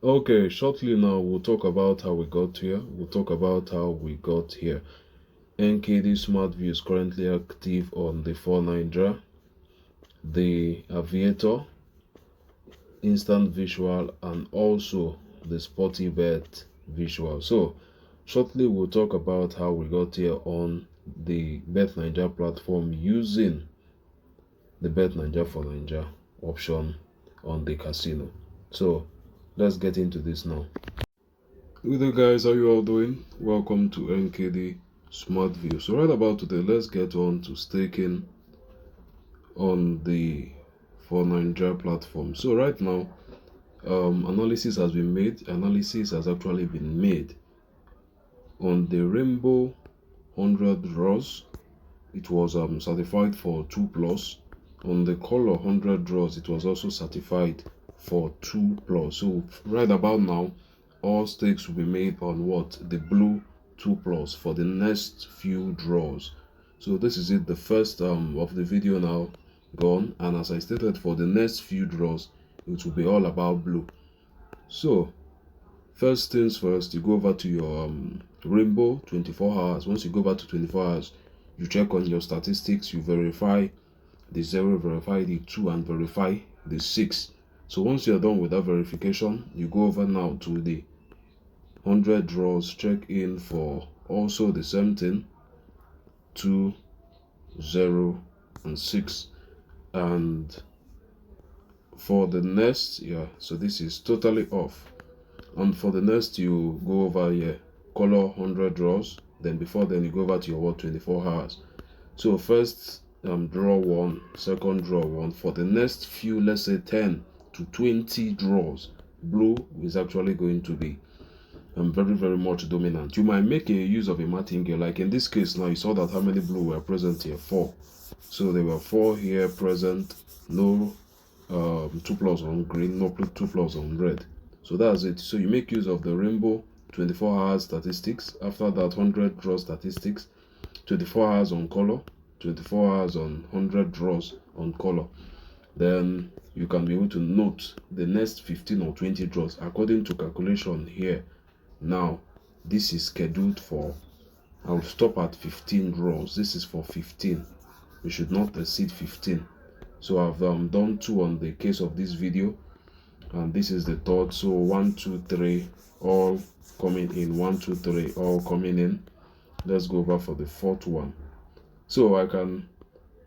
Okay, shortly now we'll talk about how we got here. NKD Smart View is currently active on the 4 Niger, the Aviator, Instant Visual, and also the Sportybet Visual. So, shortly we'll talk about how we got here on the Bet Niger platform using the Bet Niger for Niger option on the casino. So, let's get into this now. Good day guys, how you all doing? Welcome to NKD Smart View. So right about today, let's get on to staking on the for Nigeria platform. So right now, analysis has actually been made on the Rainbow 100 draws. It was certified for 2 plus. On the Color 100 draws, it was also certified for 2 plus. So right about now, all stakes will be made on what? The blue 2 plus for the next few draws. So this is it, the first of the video now gone, and as I stated, for the next few draws it will be all about blue. So first things first, you go over to your Rainbow 24 hours. Once you go over to 24 hours, you check on your statistics, you verify the 0, verify the 2, and verify the 6. So once you're done with that verification, you go over now to the 100 draws, check in for also the same thing, 2, 0, and 6. And for the next, so this is totally off. And for the next, you go over here, color 100 draws. Then before then, you go over to your 24 hours. So first draw 1, second draw 1. For the next few, let's say 10 to 20 draws, blue is actually going to be very much dominant. You might make a use of a martingale, like in this case now. You saw that how many blue were present here? 4. So there were 4 here present, no 2 plus on green, no 2 plus on red. So that's it. So you make use of the Rainbow 24 hours statistics. After that, 100 draw statistics, 24 hours on color, 24 hours on 100 draws on color. Then you can be able to note the next 15 or 20 draws according to calculation here. Now this is scheduled for, I'll stop at 15 draws. This is for 15. We should not exceed 15. So I've done 2 on the case of this video, and this is the third. So 1, 2, 3 all coming in, 1, 2, 3 all coming in. Let's go over for the fourth one. So I can,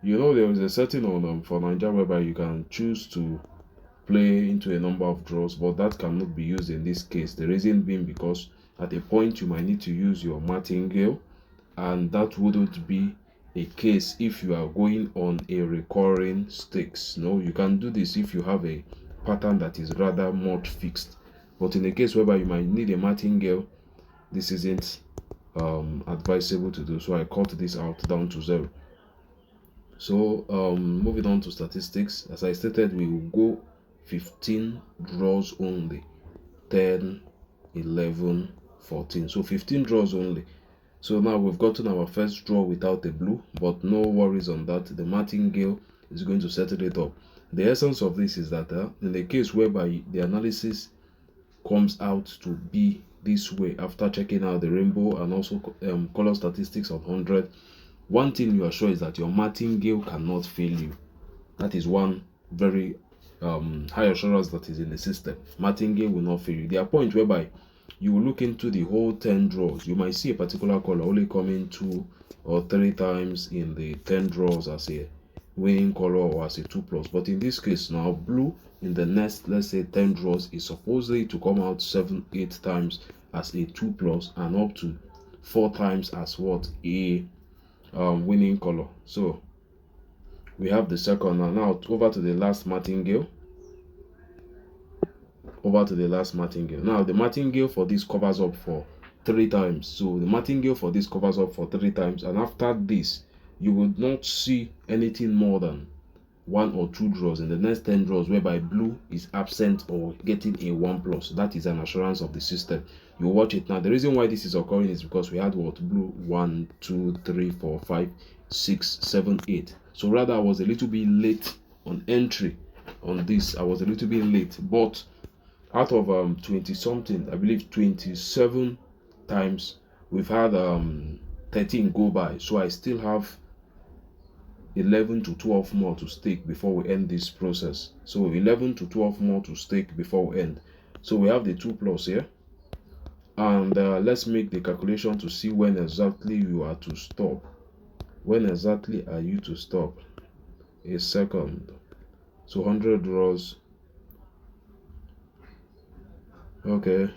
there is a setting on for Nigeria whereby you can choose to play into a number of draws, but that cannot be used in this case. The reason being because at a point you might need to use your martingale, and that wouldn't be a case if you are going on a recurring stakes. No, you can do this if you have a pattern that is rather much fixed, but in a case whereby you might need a martingale, this isn't advisable to do. So I cut this out down to 0. So moving on to statistics, as I stated, we will go 15 draws only, 10, 11, 14. So 15 draws only. So now we've gotten our first draw without a blue, but no worries on that. The martingale is going to settle it up. The essence of this is that in the case whereby the analysis comes out to be this way after checking out the Rainbow and also color statistics of 100, one thing you are sure is that your martingale cannot fail you. That is one very high assurance that is in the system. Martingale will not fail you. There are points whereby you will look into the whole 10 draws. You might see a particular color only coming 2 or 3 times in the 10 draws as a winning color or as a 2 plus. But in this case now, blue in the next, let's say 10 draws, is supposedly to come out 7, 8 times as a 2 plus and up to 4 times as what? A winning color. So we have the second. Now over to the last martingale. Now the martingale for this covers up for 3 times. So the martingale for this covers up for 3 times, and after this you would not see anything more than 1 or 2 draws in the next 10 draws whereby blue is absent or getting a 1 plus. That is an assurance of the system. You watch it now. The reason why this is occurring is because we had what? Blue 1, 2, 3, 4, 5, 6, 7, 8. So rather I was a little bit late on entry on this. I was a little bit late, but out of 20 something, I believe 27 times we've had 13 go by, so I still have 11 to 12 more to stake before we end this process. So 11 to 12 more to stake before we end. So we have the 2 plus here, and let's make the calculation to see when exactly you are to stop. When exactly are you to stop? A second. So 100 draws. Okay.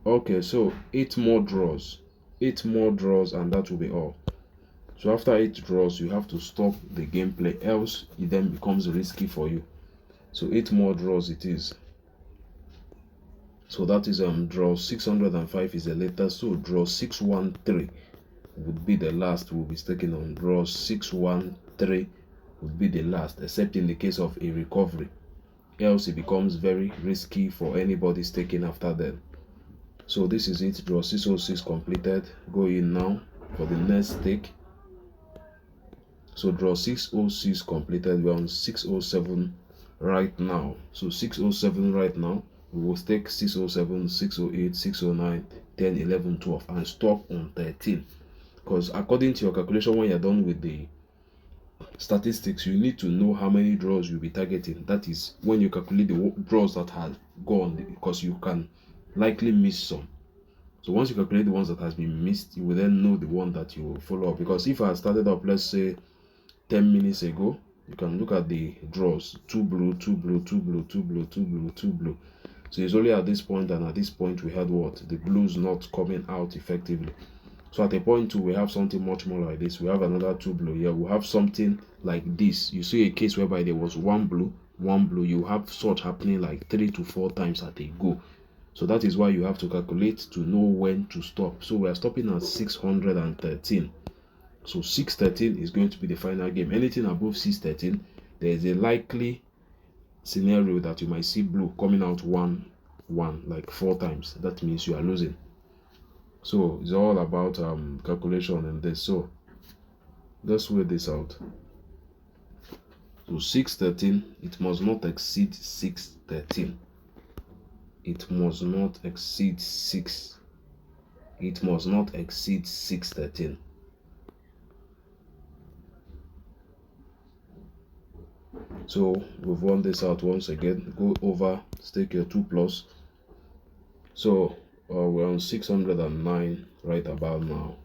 Okay, so 8 more draws. 8 more draws, and that will be all. So after 8 draws, you have to stop the gameplay, else it then becomes risky for you. So 8 more draws it is. So that is draw 605 is the latest. So draw 613 would be the last we'll be staking on. Draw 613 would be the last, except in the case of a recovery, else it becomes very risky for anybody staking after that. So this is it. Draw 606 completed. Go in now for the next stake. So draw 606 completed. We're on 607 right now. So 607 right now. We will stake 607, 608, 609, 10, 11, 12 and stop on 13. Because according to your calculation, when you're done with the statistics, you need to know how many draws you'll be targeting. That is when you calculate the draws that have gone, because you can likely miss some. So once you calculate the ones that has been missed, you will then know the one that you will follow up. Because if I started up, let's say 10 minutes ago, you can look at the draws: 2 blue, 2 blue, 2 blue, 2 blue, 2 blue, 2 blue. So it's only at this point, and at this point we had what? The blues not coming out effectively. So at a point 2, we have something much more like this. We have another 2 blue here. We have something like this. You see a case whereby there was 1 blue, 1 blue. You have such happening like 3 to 4 times at a go. So that is why you have to calculate to know when to stop. So we are stopping at 613. So 613 is going to be the final game. Anything above 613, there is a likely scenario that you might see blue coming out 1 1 like 4 times. That means you are losing. So it's all about calculation and this. So let's weigh this out. So 613, it must not exceed 613. It must not exceed 6. It must not exceed 613. So we've run this out once again. Go over, stake your 2 plus. So we're on 609 right about now.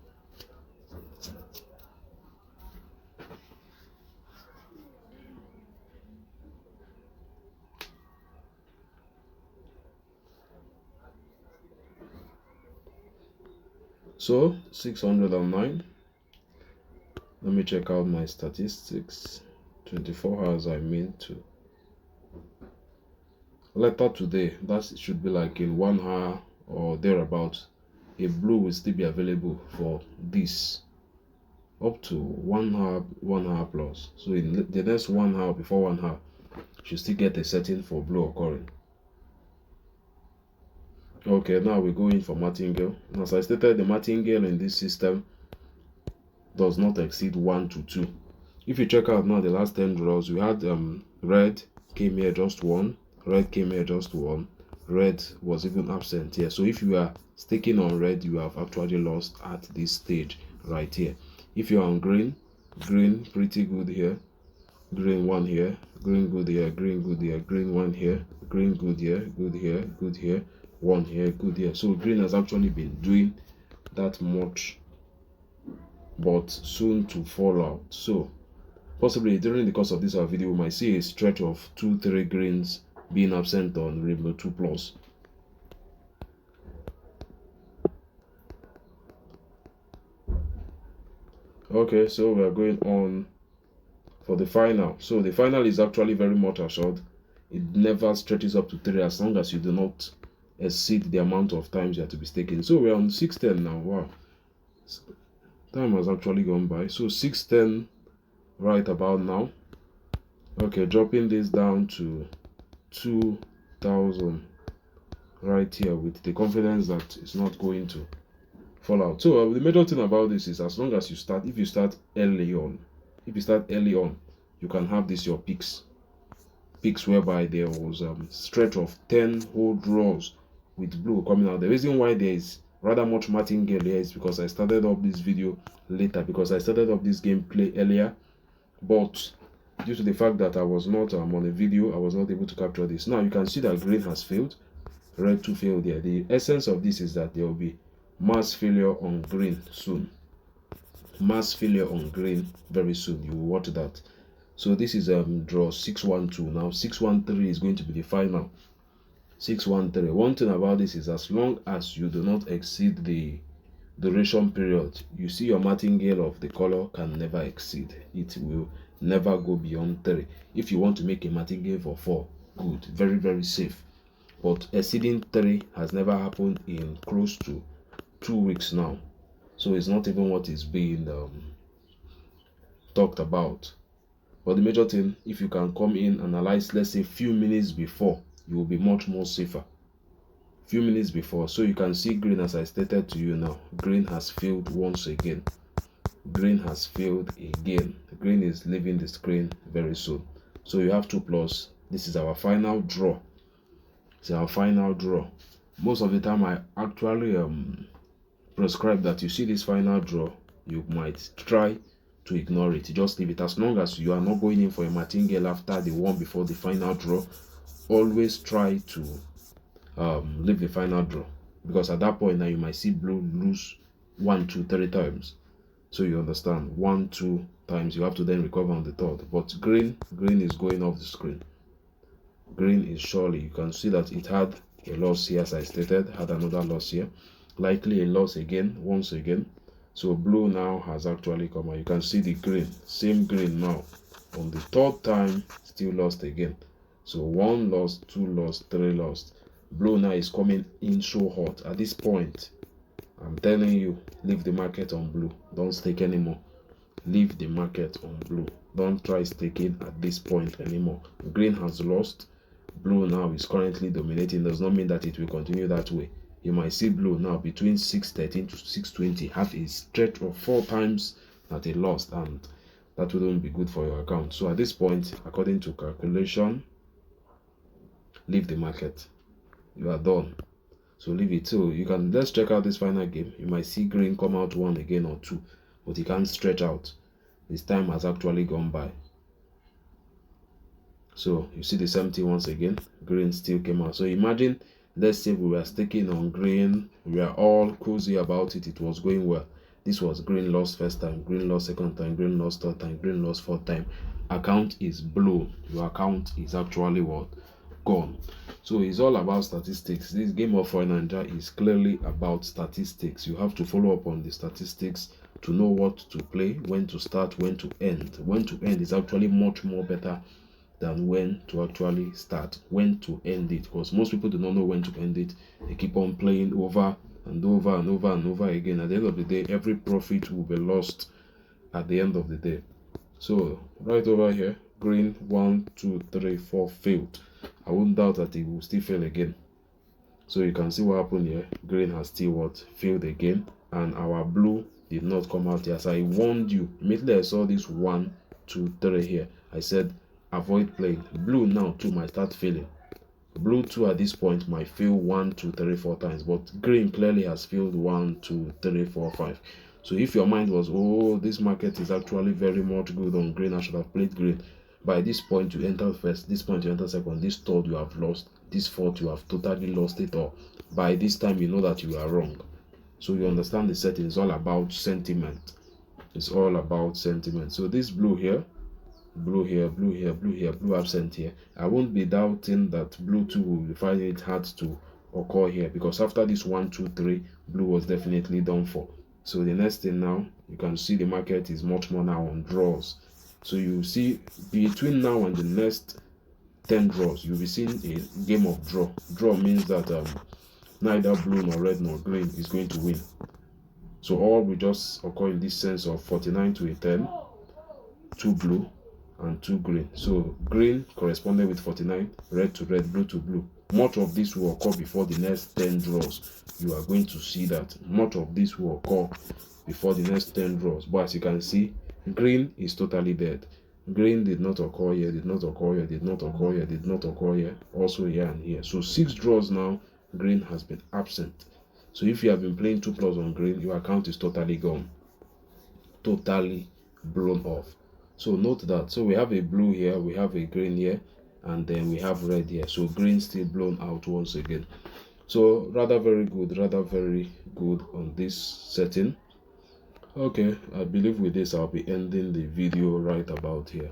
So 609. Let me check out my statistics. 24 hours I mean to. Later today, that should be like in 1 hour or thereabout, a blue will still be available for this up to 1 hour, 1 hour plus. So in the next 1 hour, before 1 hour, you should still get a setting for blue occurring. Okay, now we go in for martingale. As I stated, the martingale in this system does not exceed 1 to 2. If you check out now the last 10 draws, we had red came here just 1, red came here just 1, red was even absent here. So if you are staking on red, you have actually lost at this stage right here. If you're on green, green pretty good here, green 1 here, green good here, green good here, green 1 here, green good here, good here, good here, 1 here, good here. So green has actually been doing that much, but soon to fall out. So possibly during the course of this video, we might see a stretch of 2-3 greens being absent on Rainbow 2 plus. Okay, so we are going on for the final. So the final is actually very much assured. It never stretches up to 3 as long as you do not exceed the amount of times you have to be staking. So we're on 610 now. Wow, time has actually gone by. So 610 right about now. Okay, dropping this down to 2000 right here with the confidence that it's not going to fall out. So the major thing about this is, as long as you start, if you start early on, you can have this your peaks. picks whereby there was stretch of 10 whole draws with blue coming out. The reason why there is rather much martingale here is because I started up this video later, because I started up this gameplay earlier, but due to the fact that I was not on a video, I was not able to capture this. Now you can see that green has failed, red to fail there. The essence of this is that there will be mass failure on green soon. Mass failure on green very soon. You will watch that. So this is draw 612. Now 613 is going to be the final. 613. One thing about this is, as long as you do not exceed the duration period, you see your martingale of the color can never exceed. It will never go beyond 3. If you want to make a martingale for 4, good, very, very safe. But exceeding 3 has never happened in close to 2 weeks now. So it's not even what is being talked about. But the major thing, if you can come in, analyze, let's say few minutes before, you will be much more safer. Few minutes before. So you can see green, as I stated to you now, green has failed once again. Green has failed again. Green is leaving the screen very soon. So you have 2+. This is our final draw. It's our final draw. Most of the time I actually prescribe that you see this final draw, you might try to ignore it. Just leave it. As long as you are not going in for a martingale after the one before the final draw, always try to leave the final draw, because at that point now you might see blue lose 1, 2, 3 times. So you understand, 1, 2 times, you have to then recover on the third. But green is going off the screen. Green is surely, you can see that it had a loss here, as I stated, had another loss here, likely a loss again, once again. So blue now has actually come out. You can see the green, same green now, on the third time still lost again. So 1 lost, 2 lost, 3 lost. Blue now is coming in so hot. At this point, I'm telling you, leave the market on blue. Don't stake anymore. Leave the market on blue. Don't try staking at this point anymore. Green has lost. Blue now is currently dominating. Does not mean that it will continue that way. You might see blue now between 613 to 620 have a stretch of 4 times that it lost, and that wouldn't be good for your account. So at this point, according to calculation, leave the market. You are done. So leave it. So you can, let's check out this final game. You might see green come out 1 again or 2, but he can't stretch out. His time has actually gone by. So you see the same thing once again. Green still came out. So imagine, let's say we were staking on green, we are all cozy about it, it was going well. This was green lost first time, green lost second time, green lost third time, green lost fourth time. Account is blown. Your account is actually what? Gone. So it's all about statistics. This game of Foreign is clearly about statistics. You have to follow up on the statistics to know what to play, when to start, when to end. When to end is actually much more better than when to actually start. When to end it, because most people do not know when to end it. They keep on playing over and over and over and over again. At the end of the day, every profit will be lost at the end of the day. So right over here, green 1, 2, 3, 4 failed. I wouldn't doubt that it will still fail again. So you can see what happened here. Green has still what? Failed again, and our blue did not come out here. As I warned you, immediately I saw this 1, 2, 3 here, I said avoid playing. Blue now too might start failing. Blue too at this point might fail 1, 2, 3, 4 times, but green clearly has failed 1, 2, 3, 4, 5. So if your mind was, oh, this market is actually very much good on green, I should have played green, by this point you enter first, this point you enter second, this third you have lost, this fourth you have totally lost it all. By this time you know that you are wrong. So you understand the setting is all about sentiment. It's all about sentiment. So this blue here, blue here, blue here, blue here, blue absent here, I won't be doubting that blue too will find it hard to occur here, because after this 1, 2, 3, blue was definitely done for. So the next thing now, you can see the market is much more now on draws. So you see between now and the next 10 draws, you'll be seeing a game of draw. Draw means that neither blue nor red nor green is going to win. So all will just occur in this sense of 49 to a 10, 2 blue and 2 green. So green corresponded with 49, red to red, blue to blue. Much of this will occur before the next 10 draws. You are going to see that much of this will occur before the next 10 draws. But as you can see, green is totally dead. Green did not occur here, did not occur here, did not occur here, did not occur here, also here and here. So 6 draws now, green has been absent. So if you have been playing 2+ on green, your account is totally gone, totally blown off. So note that. So we have a blue here, we have a green here, and then we have red here. So green still blown out once again. So rather very good on this setting. Okay, I believe with this I'll be ending the video right about here.